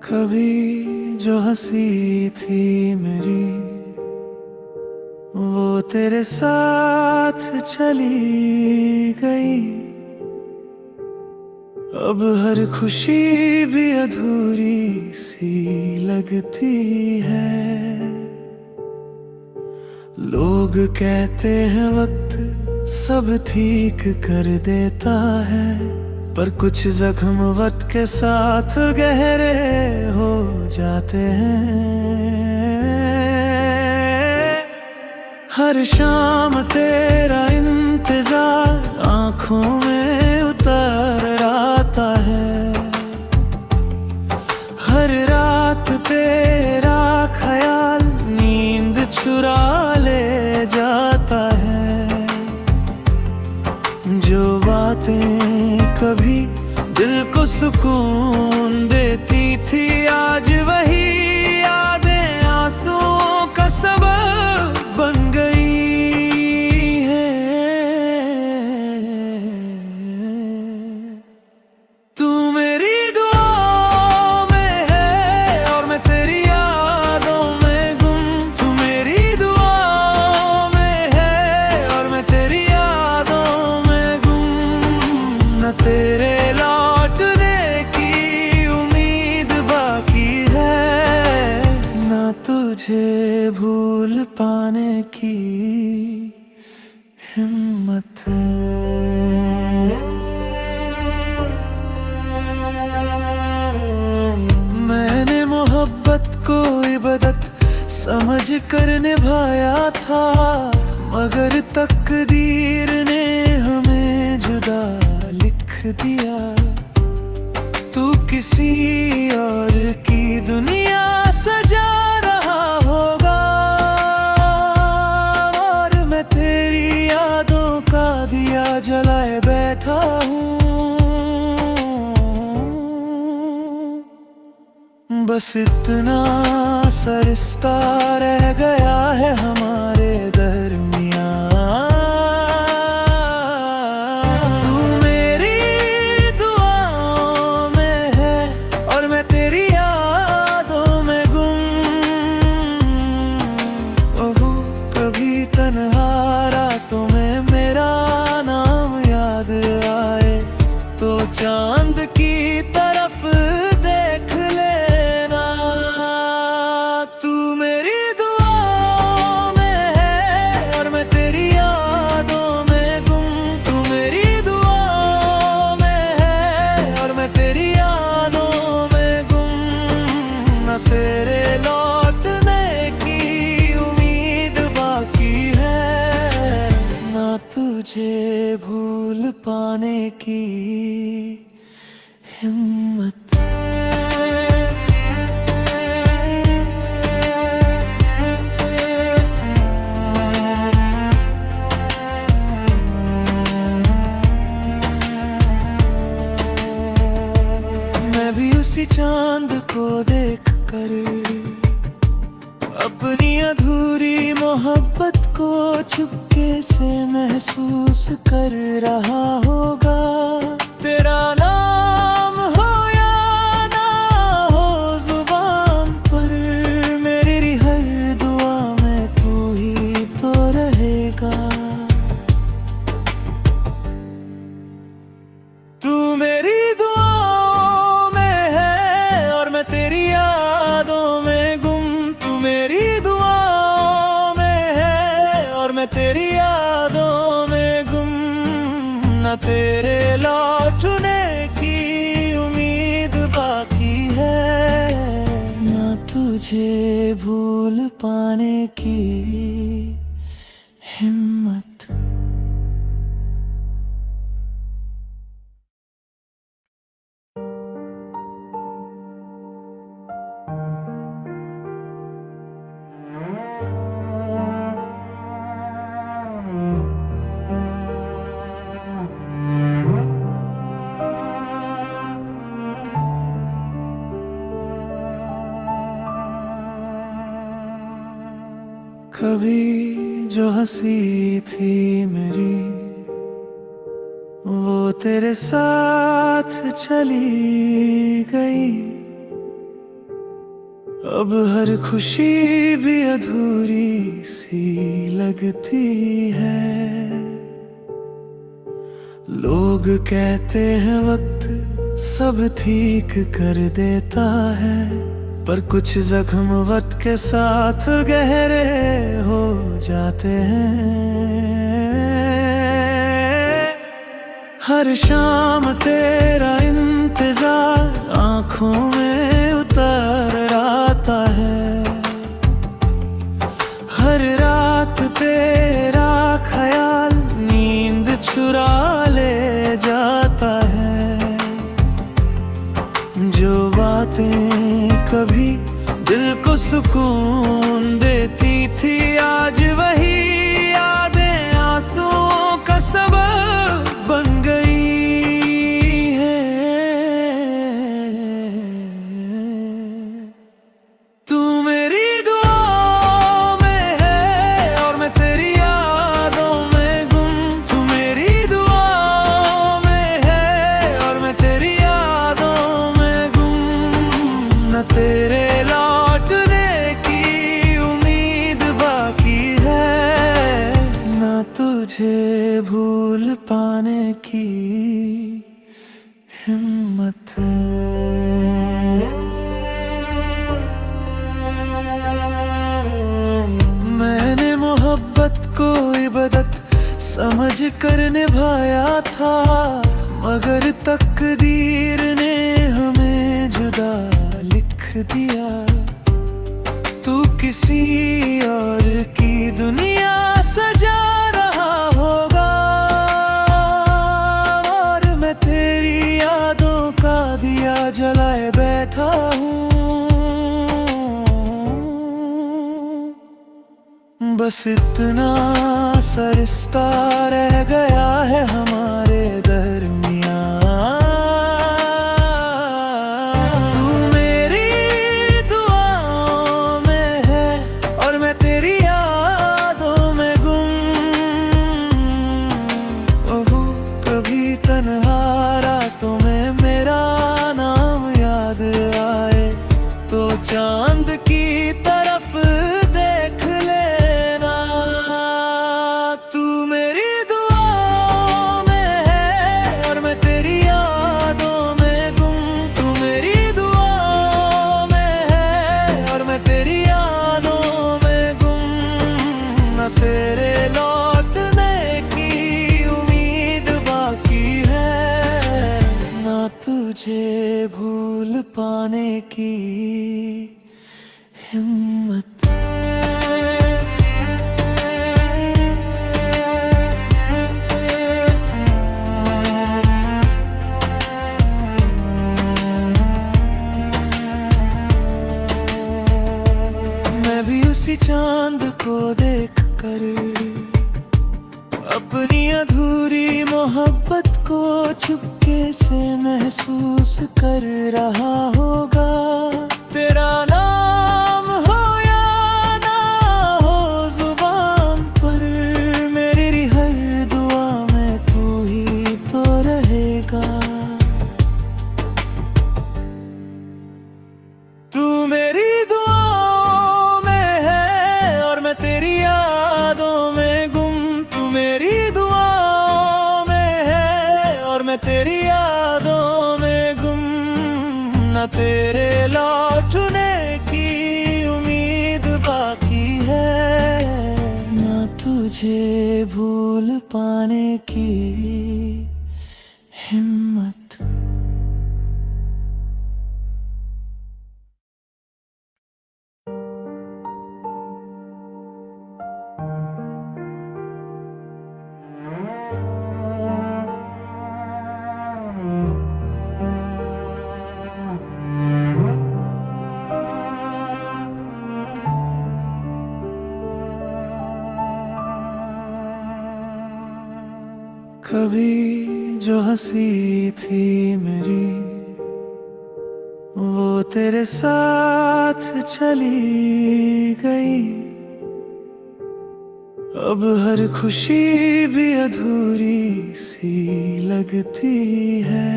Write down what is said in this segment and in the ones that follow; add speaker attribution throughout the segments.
Speaker 1: कभी जो हंसी थी मेरी वो तेरे साथ चली गई। अब हर खुशी भी अधूरी सी लगती है। लोग कहते हैं वक्त सब ठीक कर देता है, पर कुछ जख्म वक्त के साथ गहरे हो जाते हैं। हर शाम तेरा इंतजार आंखों में उतर आता है। हर रात तेरा ख्याल नींद चुरा ले जाता है। जो बातें कभी दिल को सुकून देती थी आज वही यादें आंसुओं का सबब बन गई है। तू मेरी दुआओं में है और मैं तेरी यादों में गुम। तू मेरी दुआओं में है और मैं तेरी यादों में गुम। न तेरे लौटने की उम्मीद बाकी है, न तुझे भूल पाने की हिम्मत। मैंने मोहब्बत को इबादत समझ कर निभाया था, मगर तकदीर ने हमें जुदा लिख दिया। तू किसी और की दुनिया सजा रहा होगा और मैं तेरी यादों का दिया जलाए बैठा हूँ। बस इतना सा रिश्ता रह गया है हमारे दरमियाँ। तू मेरी दुआओं में है और मैं तेरी यादों में गुम। ओहो कभी तन्हा रातों में मेरा नाम याद आए तो चांद की तरफ देख लेना। तू मेरी दुआओं में है और मैं तेरी यादों में गुम। तू मेरी दुआओं में है और मैं तेरी यादों में गुम। न तेरे लौटने की उम्मीद बाकी है, न तुझे भूल पाने की हिम्मत। मैं भी उसी चांद को देख कर अपनी अधूरी मोहब्बत को चुपके से महसूस कर रहा होगा। तेरा नाम हो या ना हो जुबान पर, मेरी हर दुआ में तू ही तो रहेगा। तू मेरी दुआओं में है और मैं तेरी यादों में गुम। तू मेरी दुआओं में है और मैं तेरी यादों में गुम। न तेरे लौटने की उम्मीद बाकी है, न तुझे भूल पाने की हिम्मत। कभी जो हंसी थी मेरी वो तेरे साथ चली गई। अब हर खुशी भी अधूरी सी लगती है। लोग कहते हैं वक्त सब ठीक कर देता है, पर कुछ जख्म वक्त के साथ गहरे हो जाते हैं। हर शाम तेरा इंतजार आंखों में उतर आता है, हर रात तेरा ख्याल नींद चुरा ले जाता है। जो बातें कभी दिल को सुकून देती थी, आज वही यादें आंसुओं का सबब बन गई है। तू मेरी दुआओं में है और मैं तेरी यादों में गुम। तू मेरी दुआओं में है और मैं तेरी यादों में गुम। न तेरे लौटने की उम्मीद बाकी है, न तुझे भूल पाने की हिम्मत। मैंने मोहब्बत को इबादत समझ कर निभाया था, मगर तकदीर ने हमें जुदा लिख दिया। तू किसी और की दुनिया सजा रहा होगा, और मैं तेरी यादों का दिया जलाए बैठा हूँ। बस इतना सा रिश्ता रह गया है हमारे दरमियाँ। तू मेरी दुआओं में है और मैं तेरी यादों में गुम। ओहो कभी तन्हा रातों में मेरा नाम याद आए तो चांद की तरफ देख लेना। तू मेरी दुआओं में है और मैं तेरी यादों में गुम। तू मेरी दुआओं में है और मैं तेरी यादों में गुम। न तेरे लौटने की उम्मीद बाकी है, न तुझे भूल पाने की हिम्मत। मैं भी उसी चांद को देख कर अपनी अधूरी मोहब्बत को चुपके से महसूस कर रहा होगा। तेरा नाम हो या ना हो जुबान पर, मेरी हर दुआ में तू ही तो रहेगा। तू मेरी दुआओं में है और मैं तेरी यादों में गुम। तू मेरी दुआओं में है और मैं तेरी यादों में गुम। न तेरे लौटने की उम्मीद बाकी है, न तुझे भूल पाने की हिम्मत। कभी जो हंसी थी मेरी वो तेरे साथ चली गई। अब हर खुशी भी अधूरी सी लगती है।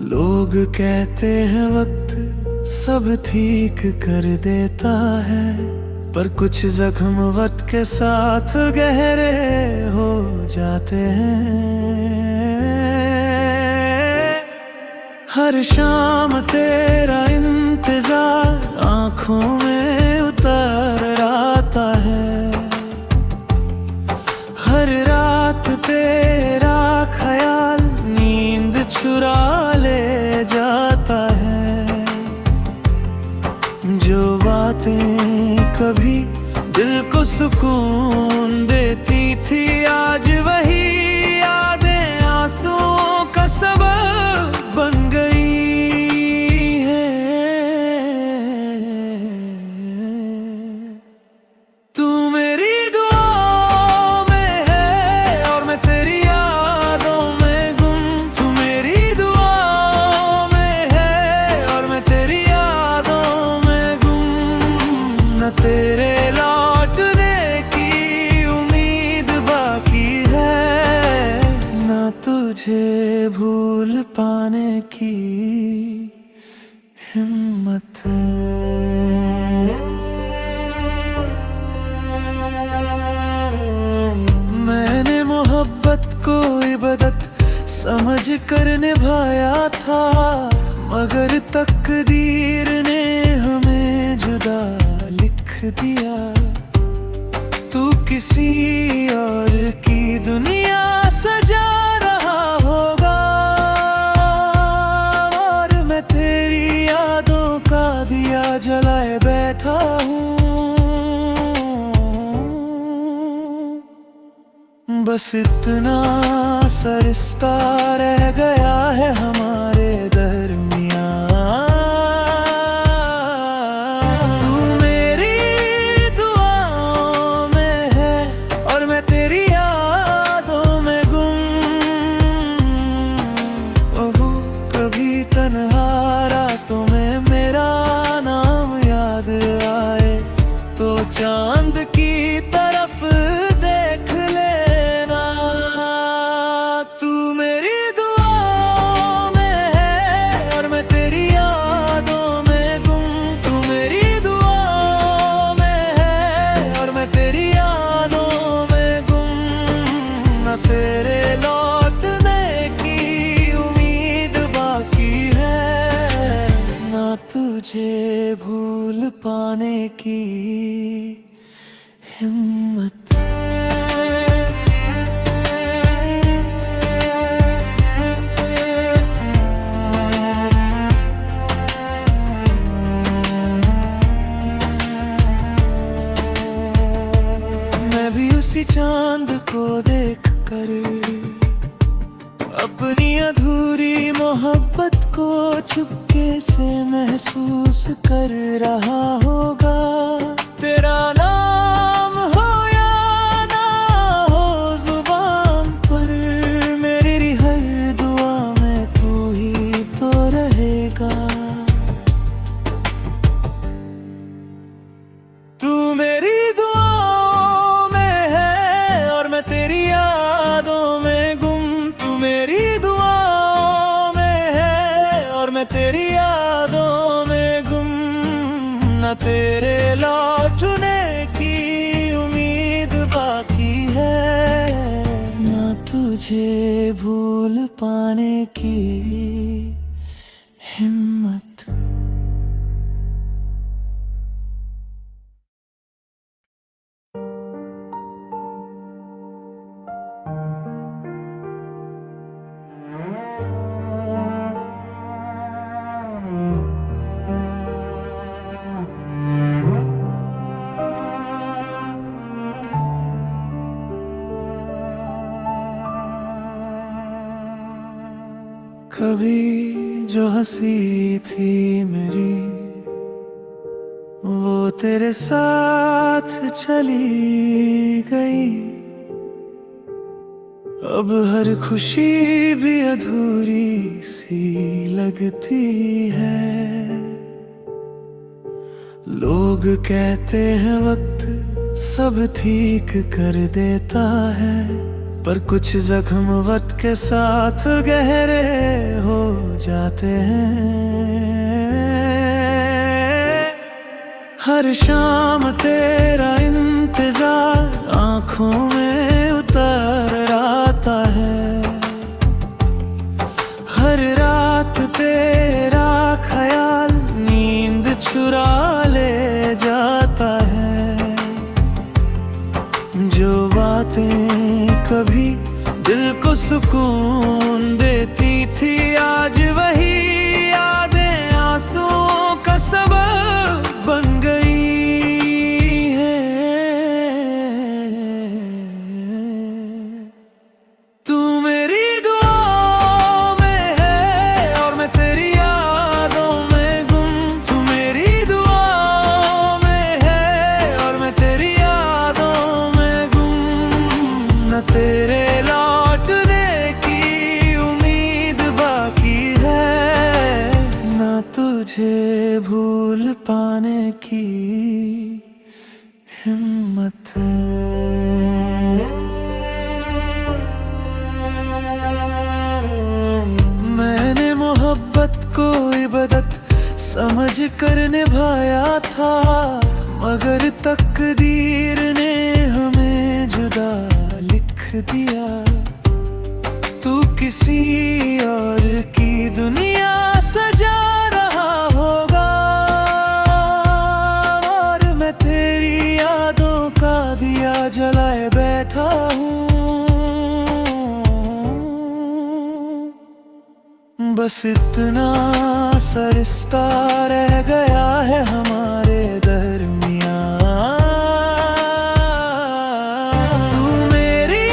Speaker 1: लोग कहते हैं वक्त सब ठीक कर देता है, पर कुछ जख्म वक्त के साथ गहरे हो जाते हैं। हर शाम तेरा इंतजार आंखों में उतर आता है, हर रात तेरा ख्याल नींद चुरा ले जाता है। जो बातें कभी दिल को सुकून देती थी, आज वही यादें आंसुओं का सबब बन गई है। तू मेरी दुआओं में है और मैं तेरी यादों में गुम। तू मेरी दुआओं में है और मैं तेरी यादों में गुम। न तेरे लौटने की उम्मीद बाकी है, न तुझे भूल पाने की हिम्मत। मैंने मोहब्बत को इबादत समझ कर निभाया था, मगर तकदीर ने हमें जुदा लिख दिया। तू किसी और की दुनिया सजा रहा होगा, और मैं तेरी यादों का दिया जलाए बैठा हूँ। बस इतना सा रिश्ता रह गया है हमारे दरमियाँ। तू मेरी दुआओं में है और मैं तेरी यादों में गुम। ओहो कभी तन्हा रातों में मेरा नाम याद आए तो चांद की तरफ देख लेना। तू मेरी दुआओं में है और मैं तेरी यादों में गुम। तू मेरी दुआओं में है और मैं तेरी यादों में गुम। न तेरे लौटने की उम्मीद बाकी है, न तुझे भूल पाने की हिम्मत। मैं भी उसी चांद को देख कर अपनी अधूरी मोहब्बत को चुपके से महसूस कर रहा होगा। तेरा नाम हो या ना हो जुबान पर, मेरी हर दुआ में तू ही तो रहेगा। तू मेरी दुआओं में है और मैं तेरी यादों में गुम। तू मेरी दुआओं में है और मैं तेरी यादों में गुम। न तेरे लौटने की उम्मीद बाकी है, न तुझे भूल पाने की हिम्मत। कभी जो हंसी थी मेरी वो तेरे साथ चली गई। अब हर खुशी भी अधूरी सी लगती है। लोग कहते हैं वक्त सब ठीक कर देता है, पर कुछ जख्म वक्त के साथ गहरे हो जाते हैं। हर शाम तेरा इंतजार आंखों में उतर आता है, हर रात तेरा ख्याल नींद चुरा ले जाता है। जो बातें कभी दिल को सुकून देती थी, आज वही यादें आंसुओं का सबब बन गई है। तू मेरी दुआओं में है और मैं तेरी यादों में गुम। तू मेरी दुआओं में है और मैं तेरी यादों में गुम। न तेरे लौटने की उम्मीद बाकी है, न तुझे भूल पाने की हिम्मत। मैंने मोहब्बत को इबादत समझ कर निभाया था, मगर तकदीर ने हमें जुदा लिख दिया। तू किसी और की दुनिया सजा रहा होगा और मैं तेरी यादों का दिया जलाए बैठा हूँ। बस इतना सा रिश्ता रह गया है हमारे दरमियाँ। तू मेरी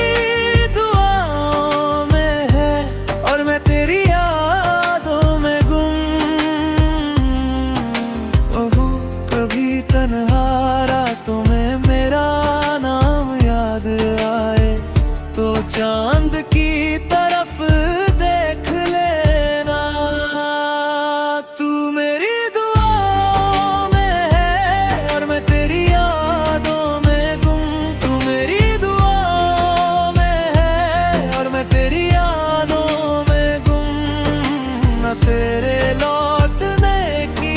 Speaker 1: दुआओं में है और मैं तेरी यादों में गुम। ओहो कभी तन्हा रातों में मेरा नाम याद आए तो चांद की तरफ देख लेना। तू मेरी दुआओं में है और मैं तेरी यादों में गुम। तू मेरी दुआओं में है और मैं तेरी यादों में गुम। न तेरे लौटने की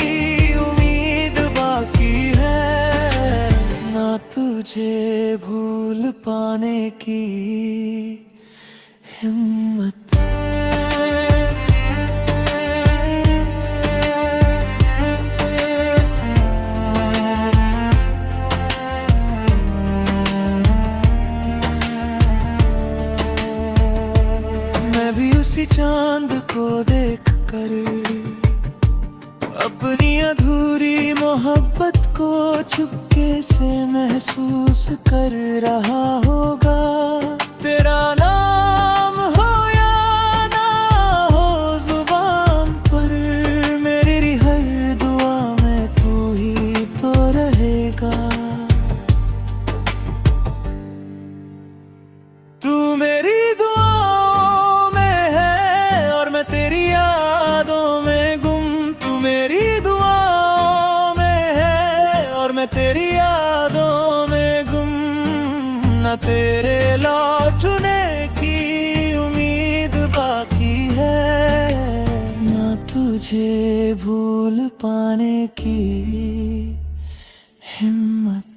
Speaker 1: उम्मीद बाकी है, न तुझे भूल पाने की हिम्मत। मैं भी उसी चांद को देख कर अपनी अधूरी मोहब्बत को चुपके से महसूस कर रहा होगा। तेरा नाम हो या ना हो जुबान पर, मेरी हर दुआ में तू ही तो रहेगा। तू मेरी दुआओं में है और मैं तेरी यादों में गुम। तू मेरी दुआओं में है और मैं तेरी यादों में गुम। न तेरे लौटने की उम्मीद बाकी है, न तुझे भूल पाने की हिम्मत।